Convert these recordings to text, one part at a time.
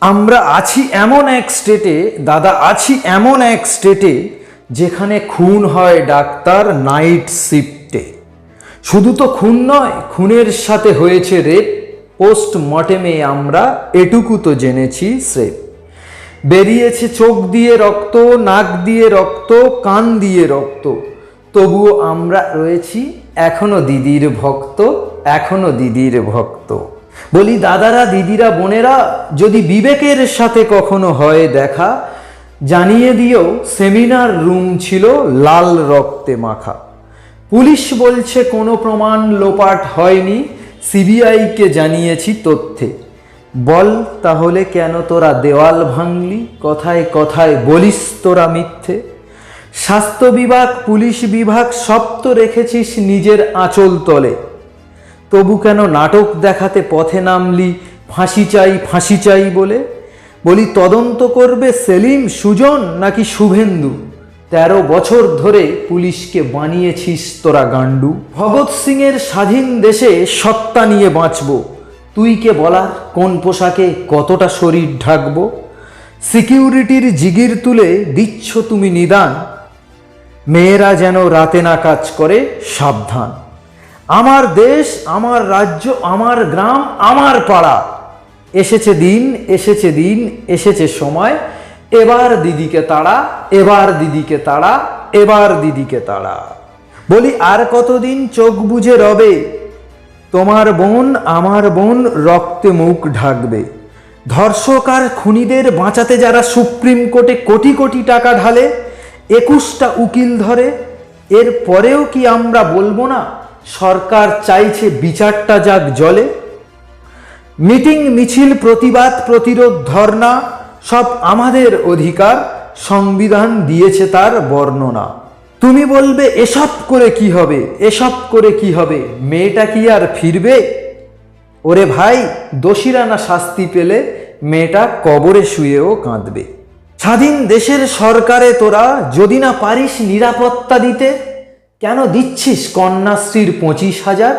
আমরা আছি এমন এক স্টেটে, দাদা আছি এমন এক স্টেটে, যেখানে খুন হয় ডাক্তার নাইট শিফটে। শুধু তো খুন নয়, খুনের সাথে হয়েছে রেপ। পোস্টমর্টেমে আমরা এটুকু তো জেনেছি স্রেফ। বেরিয়েছে চোখ দিয়ে রক্ত, নাক দিয়ে রক্ত, কান দিয়ে রক্ত, তবুও আমরা রয়েছি এখনো দিদির ভক্ত, এখনো দিদির ভক্ত। বলি দাদারা, দিদিরা, বোনেরা, যদি বিবেকের সাথে কখনো হয় দেখা, জানিয়ে দিও সেমিনার রুম ছিল লাল রক্তে মাখা। পুলিশ বলছে কোনো প্রমাণ লোপাট হয়নি, সিবিআইকে জানিয়েছি তথ্যে। বল তাহলে কেন তোরা দেওয়াল ভাঙলি, কথায় কথায় বলিস তোরা মিথ্যে। স্বাস্থ্য বিভাগ, পুলিশ বিভাগ সব তো রেখেছিস নিজের আঁচল তলে, তবু কেন নাটক দেখাতে পথে নামলি ফাঁসি চাই বলে। বলি তদন্ত করবে সেলিম, সুজন নাকি শুভেন্দু? 13 বছর ধরে পুলিশকে বানিয়েছিস তোরা গান্ডু। ভগৎ সিংয়ের স্বাধীন দেশে সত্তা নিয়ে বাঁচব, তুই কে বলার কোন পোশাকে কতটা শরীর ঢাকবো। সিকিউরিটির জিগির তুলে দিচ্ছ তুমি নিদান, মেয়েরা যেন রাতে না কাজ করে, সাবধান। আমার দেশ, আমার রাজ্য, আমার গ্রাম, আমার পাড়া, এসেছে দিন, এসেছে দিন, এসেছে সময়, এবার দিদিকে তাড়া, এবার দিদিকে তাড়া, এবার দিদিকে তাড়া। বলি আর কতদিন চোখ বুজে রবে, তোমার বোন আমার বোন রক্তে মুখ ঢাকবে। ধর্ষক আর খুনিদের বাঁচাতে যারা সুপ্রিম কোর্টে কোটি কোটি টাকা ঢালে, 21টা উকিল ধরে, এর পরেও কি আমরা বলবো না সরকার চাইছে বিচারটা যাক জলে। মিটিং, মিছিল, প্রতিবাদ, প্রতিরোধ, ধর্ণা সব আমাদের অধিকার, সংবিধান দিয়েছে তার বর্ণনা। তুমি বলবে এসব করে কি হবে, এসব করে কি হবে, মেয়েটা কি আর ফিরবে? ওরে ভাই, দোষীরা না শাস্তি পেলে মেয়েটা কবরে শুয়েও কাঁদবে। স্বাধীন দেশের সরকারে তোরা যদি না পারিস নিরাপত্তা দিতে, কেন দিচ্ছিস কন্যাশ্রীর 25,000?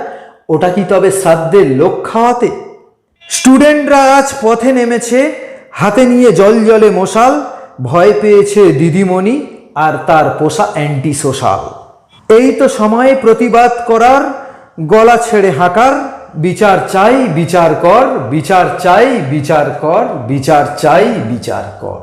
ওটা কি তবে শ্রাদ্ধের লোক খাওয়াতে? স্টুডেন্টরা আজ পথে নেমেছে, হাতে নিয়ে জল জলে মশাল, ভয় পেয়েছে দিদিমণি আর তার পোষা অ্যান্টি সোশ্যাল। এই তো সময় প্রতিবাদ করার, গলা ছেড়ে হাঁকার। বিচার চাই, বিচার কর, বিচার চাই, বিচার কর, বিচার চাই, বিচার কর।